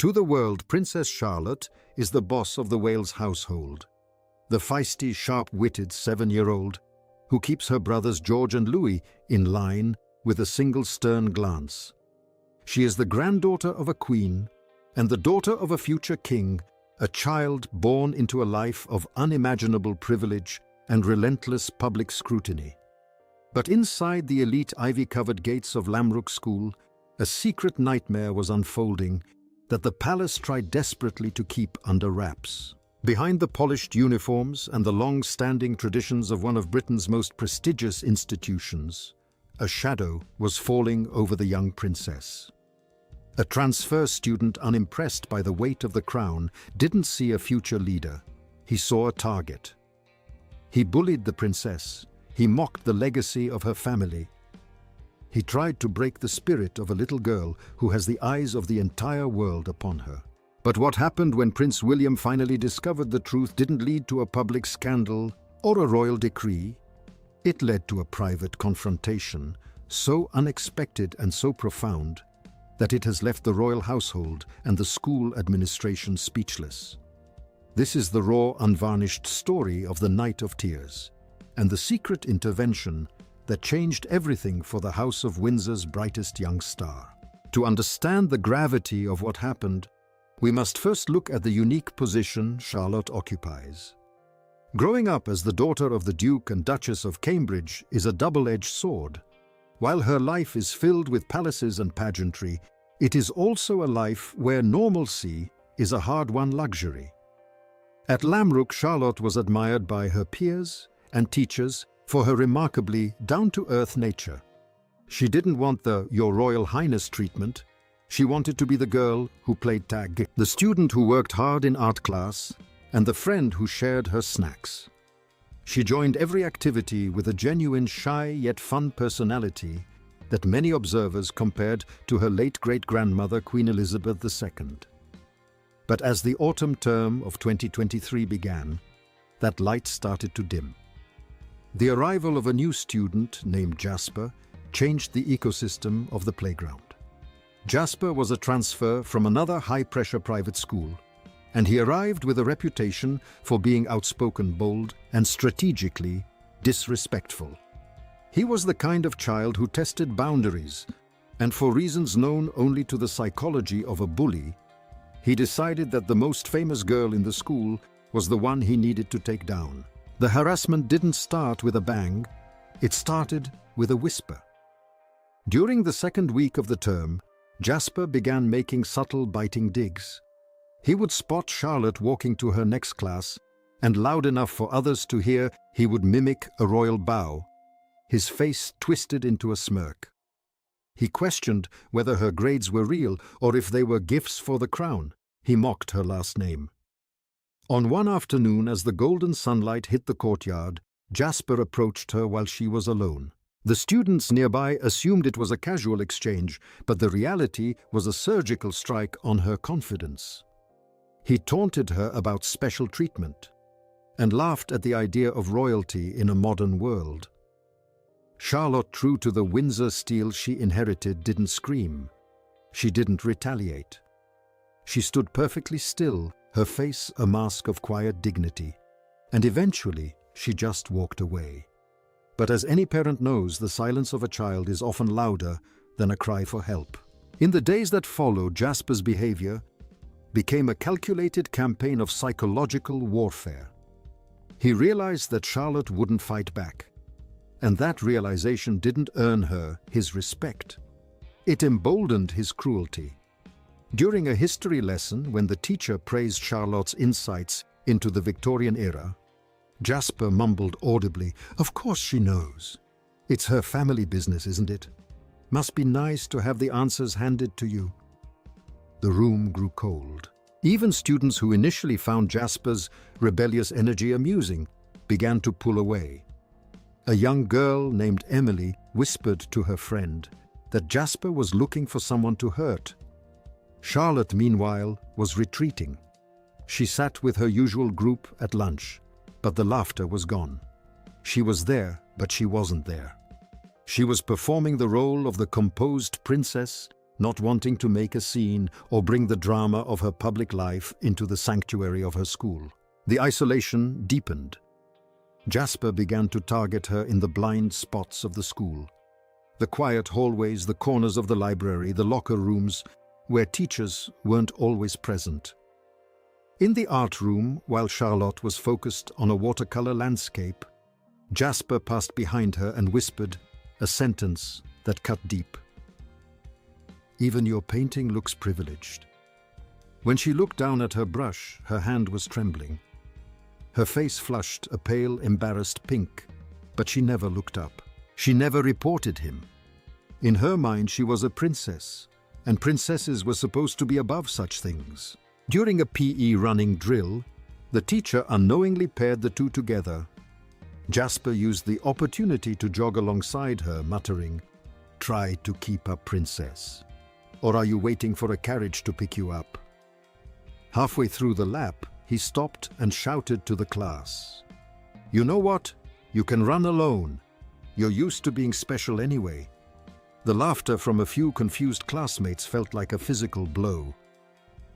To the world, Princess Charlotte is the boss of the Wales household. The feisty, sharp-witted 7-year-old who keeps her brothers George and Louis in line with a single stern glance. She is the granddaughter of a queen and the daughter of a future king, a child born into a life of unimaginable privilege and relentless public scrutiny. But inside the elite ivy-covered gates of Lamrook School, a secret nightmare was unfolding that the palace tried desperately to keep under wraps. Behind the polished uniforms and the long-standing traditions of one of Britain's most prestigious institutions, a shadow was falling over the young princess. A transfer student unimpressed by the weight of the crown didn't see a future leader. He saw a target. He bullied the princess. He mocked the legacy of her family. He tried to break the spirit of a little girl who has the eyes of the entire world upon her. But what happened when Prince William finally discovered the truth didn't lead to a public scandal or a royal decree. It led to a private confrontation, so unexpected and so profound that it has left the royal household and the school administration speechless. This is the raw, unvarnished story of the Night of Tears and the secret intervention that changed everything for the House of Windsor's brightest young star. To understand the gravity of what happened, we must first look at the unique position Charlotte occupies. Growing up as the daughter of the Duke and Duchess of Cambridge is a double-edged sword. While her life is filled with palaces and pageantry, it is also a life where normalcy is a hard-won luxury. At Lamrook, Charlotte was admired by her peers and teachers for her remarkably down-to-earth nature. She didn't want the "Your Royal Highness" treatment. She wanted to be the girl who played tag, the student who worked hard in art class, and the friend who shared her snacks. She joined every activity with a genuine, shy yet fun personality that many observers compared to her late great-grandmother, Queen Elizabeth II. But as the autumn term of 2023 began, that light started to dim. The arrival of a new student named Jasper changed the ecosystem of the playground. Jasper was a transfer from another high-pressure private school, and he arrived with a reputation for being outspoken, bold, and strategically disrespectful. He was the kind of child who tested boundaries, and for reasons known only to the psychology of a bully, he decided that the most famous girl in the school was the one he needed to take down. The harassment didn't start with a bang, it started with a whisper. During the second week of the term, Jasper began making subtle, biting digs. He would spot Charlotte walking to her next class, and loud enough for others to hear, he would mimic a royal bow, his face twisted into a smirk. He questioned whether her grades were real or if they were gifts for the crown. He mocked her last name. On one afternoon, as the golden sunlight hit the courtyard, Jasper approached her while she was alone. The students nearby assumed it was a casual exchange, but the reality was a surgical strike on her confidence. He taunted her about special treatment and laughed at the idea of royalty in a modern world. Charlotte, true to the Windsor steel she inherited, didn't scream. She didn't retaliate. She stood perfectly still, her face a mask of quiet dignity, and eventually she just walked away. But as any parent knows, the silence of a child is often louder than a cry for help. In the days that followed, Jasper's behavior became a calculated campaign of psychological warfare. He realized that Charlotte wouldn't fight back, and that realization didn't earn her his respect. It emboldened his cruelty. During a history lesson, when the teacher praised Charlotte's insights into the Victorian era, Jasper mumbled audibly, "Of course she knows. It's her family business, isn't it? Must be nice to have the answers handed to you." The room grew cold. Even students who initially found Jasper's rebellious energy amusing began to pull away. A young girl named Emily whispered to her friend that Jasper was looking for someone to hurt. Charlotte, meanwhile, was retreating. She sat with her usual group at lunch, but the laughter was gone. She was there, but she wasn't there. She was performing the role of the composed princess, not wanting to make a scene or bring the drama of her public life into the sanctuary of her school. The isolation deepened. Jasper began to target her in the blind spots of the school. The quiet hallways, the corners of the library, the locker rooms, where teachers weren't always present. In the art room, while Charlotte was focused on a watercolor landscape, Jasper passed behind her and whispered a sentence that cut deep. "Even your painting looks privileged." When she looked down at her brush, her hand was trembling. Her face flushed a pale, embarrassed pink, but she never looked up. She never reported him. In her mind, she was a princess, and princesses were supposed to be above such things. During a PE running drill, the teacher unknowingly paired the two together. Jasper used the opportunity to jog alongside her, muttering, "Try to keep up, princess. Or are you waiting for a carriage to pick you up?" Halfway through the lap, he stopped and shouted to the class, "You know what? You can run alone. You're used to being special anyway." The laughter from a few confused classmates felt like a physical blow.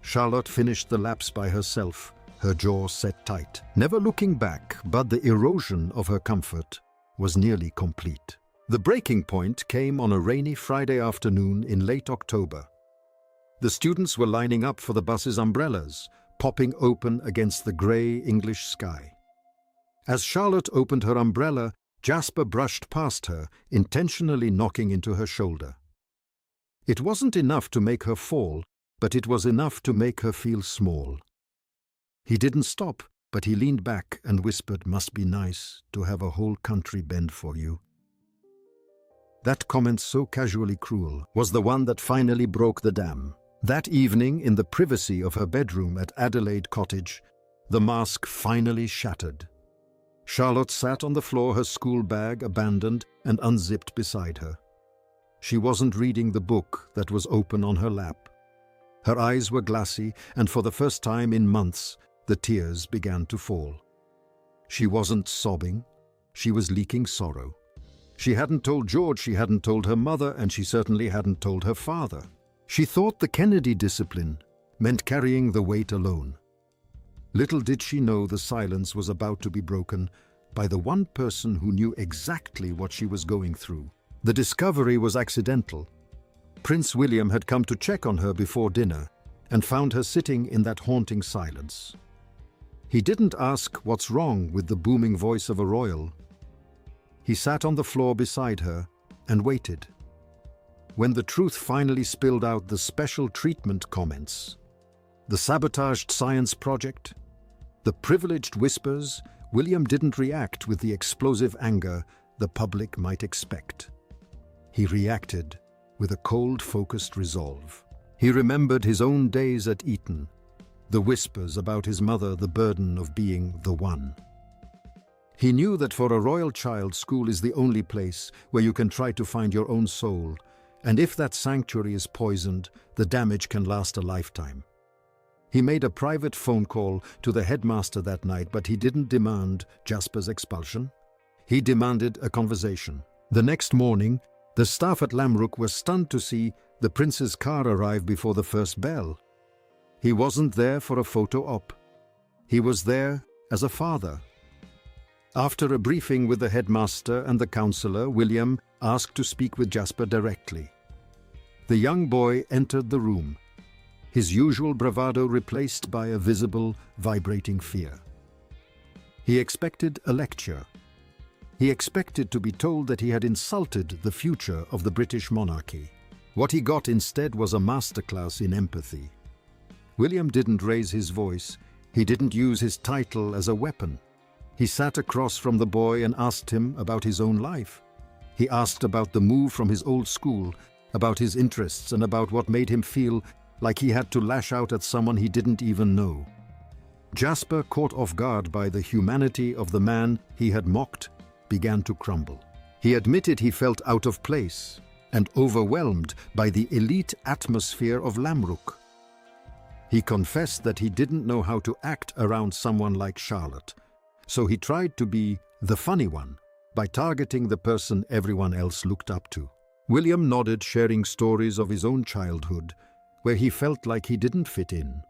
Charlotte finished the laps by herself, her jaw set tight, never looking back, but the erosion of her comfort was nearly complete. The breaking point came on a rainy Friday afternoon in late October. The students were lining up for the bus's umbrellas, popping open against the grey English sky. As Charlotte opened her umbrella, Jasper brushed past her, intentionally knocking into her shoulder. It wasn't enough to make her fall, but it was enough to make her feel small. He didn't stop, but he leaned back and whispered, "Must be nice to have a whole country bend for you." That comment, so casually cruel, was the one that finally broke the dam. That evening, in the privacy of her bedroom at Adelaide Cottage, the mask finally shattered. Charlotte sat on the floor, her school bag abandoned and unzipped beside her. She wasn't reading the book that was open on her lap. Her eyes were glassy, and for the first time in months, the tears began to fall. She wasn't sobbing. She was leaking sorrow. She hadn't told George, she hadn't told her mother, and she certainly hadn't told her father. She thought the Kennedy discipline meant carrying the weight alone. Little did she know the silence was about to be broken by the one person who knew exactly what she was going through. The discovery was accidental. Prince William had come to check on her before dinner and found her sitting in that haunting silence. He didn't ask what's wrong with the booming voice of a royal. He sat on the floor beside her and waited. When the truth finally spilled out, the special treatment comments, the sabotaged science project, the privileged whispers, William didn't react with the explosive anger the public might expect. He reacted with a cold, focused resolve. He remembered his own days at Eton, the whispers about his mother, the burden of being the one. He knew that for a royal child, school is the only place where you can try to find your own soul, and if that sanctuary is poisoned, the damage can last a lifetime. He made a private phone call to the headmaster that night, but he didn't demand Jasper's expulsion. He demanded a conversation. The next morning, the staff at Lamrook were stunned to see the prince's car arrive before the first bell. He wasn't there for a photo op. He was there as a father. After a briefing with the headmaster and the counsellor, William asked to speak with Jasper directly. The young boy entered the room, his usual bravado replaced by a visible, vibrating fear. He expected a lecture. He expected to be told that he had insulted the future of the British monarchy. What he got instead was a masterclass in empathy. William didn't raise his voice. He didn't use his title as a weapon. He sat across from the boy and asked him about his own life. He asked about the move from his old school, about his interests, and about what made him feel like he had to lash out at someone he didn't even know. Jasper, caught off guard by the humanity of the man he had mocked, began to crumble. He admitted he felt out of place and overwhelmed by the elite atmosphere of Lamrook. He confessed that he didn't know how to act around someone like Charlotte, so he tried to be the funny one by targeting the person everyone else looked up to. William nodded, sharing stories of his own childhood, where he felt like he didn't fit in.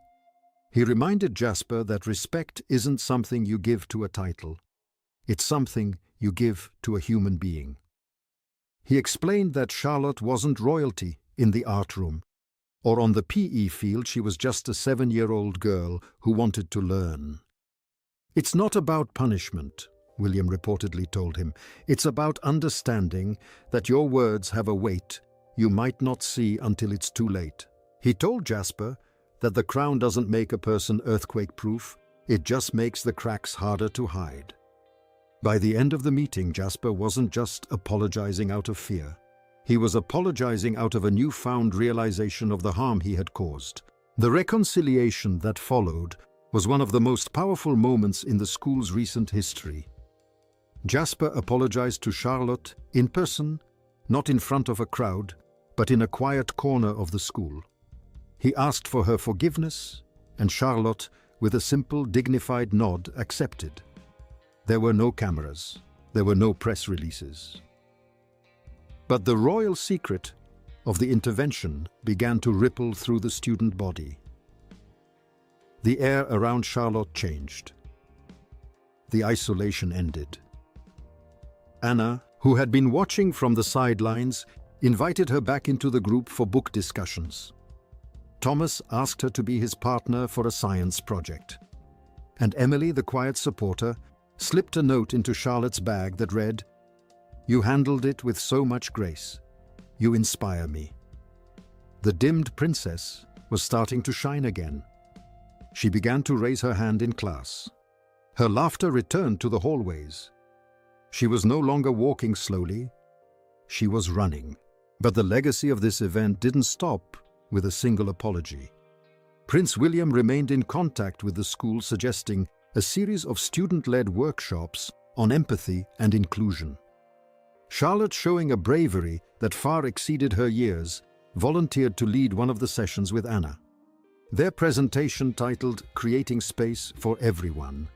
He reminded Jasper that respect isn't something you give to a title. It's something you give to a human being. He explained that Charlotte wasn't royalty in the art room, or on the PE field. She was just a 7-year-old girl who wanted to learn. "It's not about punishment," William reportedly told him. "It's about understanding that your words have a weight you might not see until it's too late." He told Jasper that the crown doesn't make a person earthquake-proof, it just makes the cracks harder to hide. By the end of the meeting, Jasper wasn't just apologizing out of fear. He was apologizing out of a newfound realization of the harm he had caused. The reconciliation that followed was one of the most powerful moments in the school's recent history. Jasper apologized to Charlotte in person, not in front of a crowd, but in a quiet corner of the school. He asked for her forgiveness, and Charlotte, with a simple, dignified nod, accepted. There were no cameras. There were no press releases. But the royal secret of the intervention began to ripple through the student body. The air around Charlotte changed. The isolation ended. Anna, who had been watching from the sidelines, invited her back into the group for book discussions. Thomas asked her to be his partner for a science project. And Emily, the quiet supporter, slipped a note into Charlotte's bag that read, "You handled it with so much grace. You inspire me." The dimmed princess was starting to shine again. She began to raise her hand in class. Her laughter returned to the hallways. She was no longer walking slowly. She was running. But the legacy of this event didn't stop with a single apology. Prince William remained in contact with the school, suggesting a series of student-led workshops on empathy and inclusion. Charlotte, showing a bravery that far exceeded her years, volunteered to lead one of the sessions with Anna. Their presentation, titled "Creating Space for Everyone,"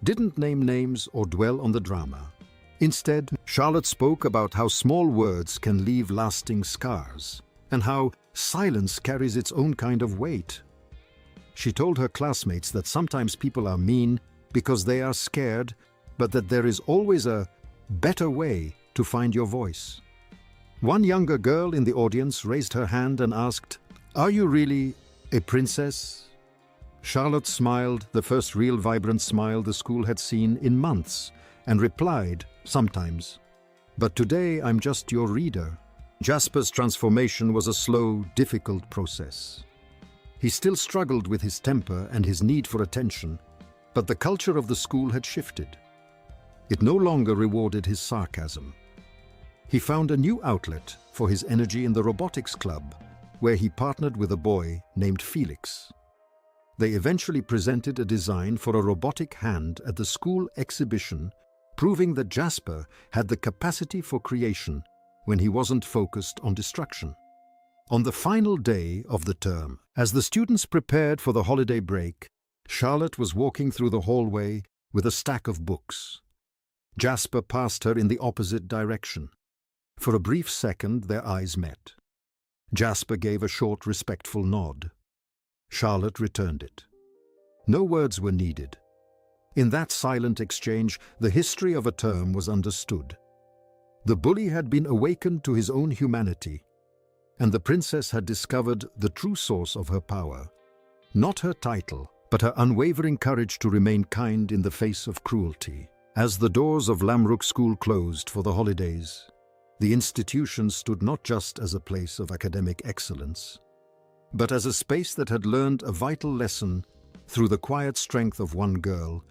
didn't name names or dwell on the drama. Instead, Charlotte spoke about how small words can leave lasting scars, and how silence carries its own kind of weight. She told her classmates that sometimes people are mean because they are scared, but that there is always a better way to find your voice. One younger girl in the audience raised her hand and asked, "Are you really a princess?" Charlotte smiled, the first real vibrant smile the school had seen in months, and replied, "Sometimes. But today I'm just your reader." Jasper's transformation was a slow, difficult process. He still struggled with his temper and his need for attention, but the culture of the school had shifted. It no longer rewarded his sarcasm. He found a new outlet for his energy in the robotics club, where he partnered with a boy named Felix. They eventually presented a design for a robotic hand at the school exhibition, proving that Jasper had the capacity for creation when he wasn't focused on destruction. On the final day of the term, as the students prepared for the holiday break, Charlotte was walking through the hallway with a stack of books. Jasper passed her in the opposite direction. For a brief second, their eyes met. Jasper gave a short, respectful nod. Charlotte returned it. No words were needed. In that silent exchange, the history of a term was understood. The bully had been awakened to his own humanity, and the princess had discovered the true source of her power. Not her title, but her unwavering courage to remain kind in the face of cruelty. As the doors of Lamrook School closed for the holidays, the institution stood not just as a place of academic excellence, but as a space that had learned a vital lesson through the quiet strength of one girl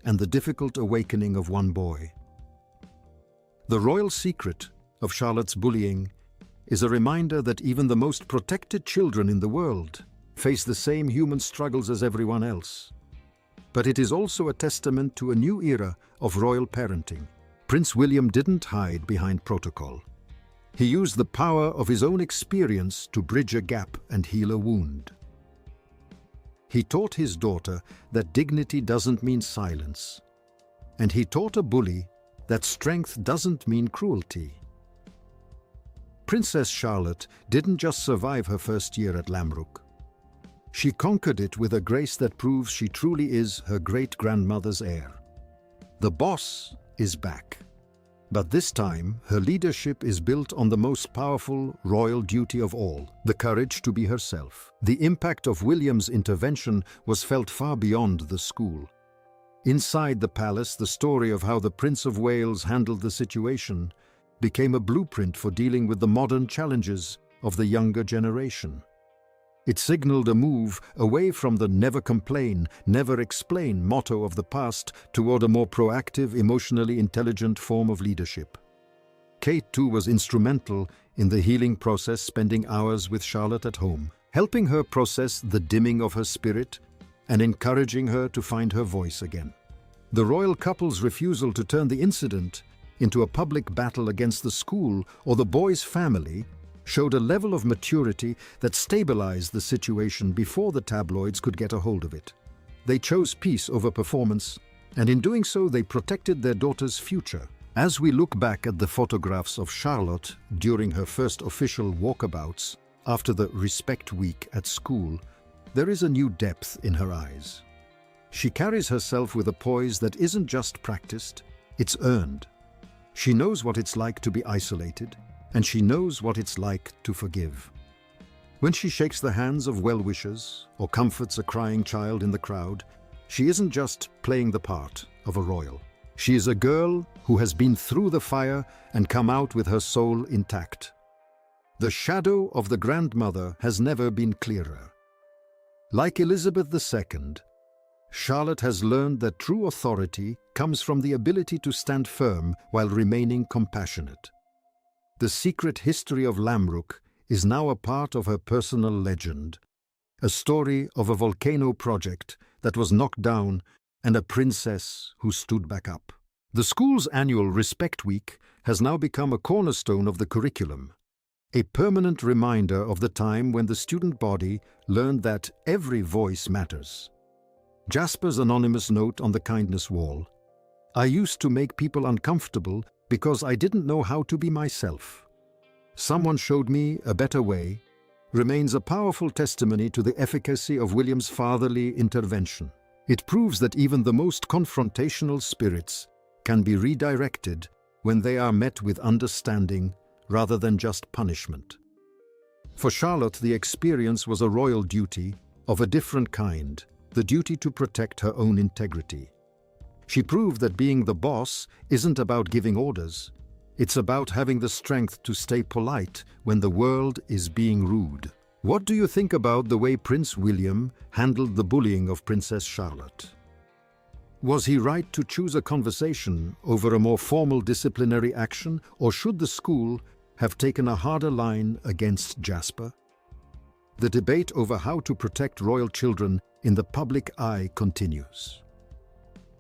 and the difficult awakening of one boy. The royal secret of Charlotte's bullying is a reminder that even the most protected children in the world face the same human struggles as everyone else. But it is also a testament to a new era of royal parenting. Prince William didn't hide behind protocol. He used the power of his own experience to bridge a gap and heal a wound. He taught his daughter that dignity doesn't mean silence, and he taught a bully that strength doesn't mean cruelty. Princess Charlotte didn't just survive her first year at Lamrook. She conquered it with a grace that proves she truly is her great-grandmother's heir. The boss is back. But this time, her leadership is built on the most powerful royal duty of all, the courage to be herself. The impact of William's intervention was felt far beyond the school. Inside the palace, the story of how the Prince of Wales handled the situation became a blueprint for dealing with the modern challenges of the younger generation. It signaled a move away from the never complain, never explain motto of the past toward a more proactive, emotionally intelligent form of leadership. Kate, too, was instrumental in the healing process, spending hours with Charlotte at home, helping her process the dimming of her spirit and encouraging her to find her voice again. The royal couple's refusal to turn the incident into a public battle against the school or the boys' family showed a level of maturity that stabilized the situation before the tabloids could get a hold of it. They chose peace over performance, and in doing so they protected their daughter's future. As we look back at the photographs of Charlotte during her first official walkabouts after the Respect Week at school, there is a new depth in her eyes. She carries herself with a poise that isn't just practiced, it's earned. She knows what it's like to be isolated, and she knows what it's like to forgive. When she shakes the hands of well-wishers or comforts a crying child in the crowd, she isn't just playing the part of a royal. She is a girl who has been through the fire and come out with her soul intact. The shadow of the grandmother has never been clearer. Like Elizabeth II, Charlotte has learned that true authority comes from the ability to stand firm while remaining compassionate. The secret history of Lamrook is now a part of her personal legend, a story of a volcano project that was knocked down and a princess who stood back up. The school's annual Respect Week has now become a cornerstone of the curriculum, a permanent reminder of the time when the student body learned that every voice matters. Jasper's anonymous note on the kindness wall: "I used to make people uncomfortable because I didn't know how to be myself. Someone showed me a better way," remains a powerful testimony to the efficacy of William's fatherly intervention. It proves that even the most confrontational spirits can be redirected when they are met with understanding rather than just punishment. For Charlotte, the experience was a royal duty of a different kind, the duty to protect her own integrity. She proved that being the boss isn't about giving orders. It's about having the strength to stay polite when the world is being rude. What do you think about the way Prince William handled the bullying of Princess Charlotte? Was he right to choose a conversation over a more formal disciplinary action, or should the school have taken a harder line against Jasper? The debate over how to protect royal children in the public eye continues.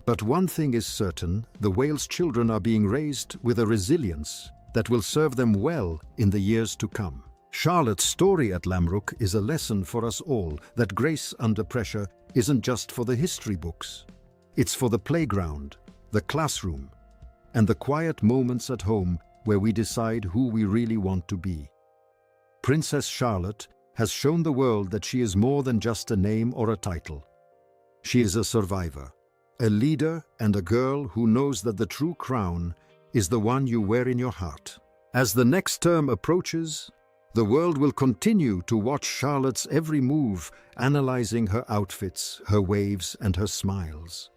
But one thing is certain: the Wales children are being raised with a resilience that will serve them well in the years to come. Charlotte's story at Lamrook is a lesson for us all that grace under pressure isn't just for the history books. It's for the playground, the classroom, and the quiet moments at home where we decide who we really want to be. Princess Charlotte has shown the world that she is more than just a name or a title. She is a survivor, a leader, and a girl who knows that the true crown is the one you wear in your heart. As the next term approaches, the world will continue to watch Charlotte's every move, analyzing her outfits, her waves, and her smiles.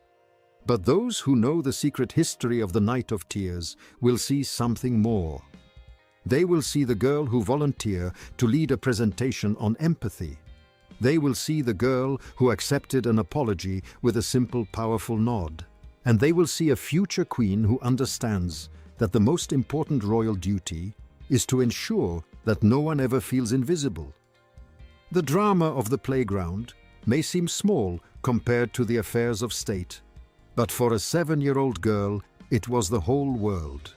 But those who know the secret history of the Night of Tears will see something more. They will see the girl who volunteered to lead a presentation on empathy. They will see the girl who accepted an apology with a simple, powerful nod. And they will see a future queen who understands that the most important royal duty is to ensure that no one ever feels invisible. The drama of the playground may seem small compared to the affairs of state, but for a 7-year-old girl, it was the whole world.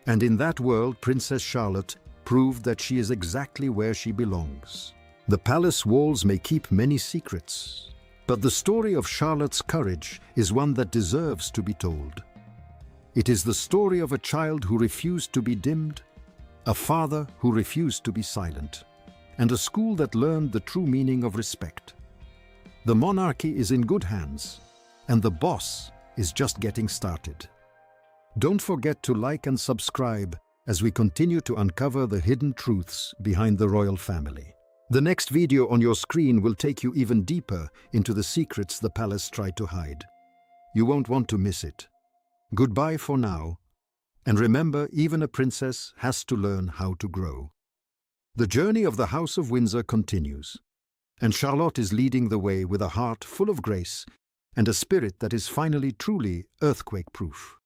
And in that world, Princess Charlotte proved that she is exactly where she belongs. The palace walls may keep many secrets, but the story of Charlotte's courage is one that deserves to be told. It is the story of a child who refused to be dimmed, a father who refused to be silent, and a school that learned the true meaning of respect. The monarchy is in good hands, and the boss is just getting started. Don't forget to like and subscribe as we continue to uncover the hidden truths behind the royal family. The next video on your screen will take you even deeper into the secrets the palace tried to hide. You won't want to miss it. Goodbye for now, and remember, even a princess has to learn how to grow. The journey of the House of Windsor continues, and Charlotte is leading the way with a heart full of grace and a spirit that is finally truly earthquake-proof.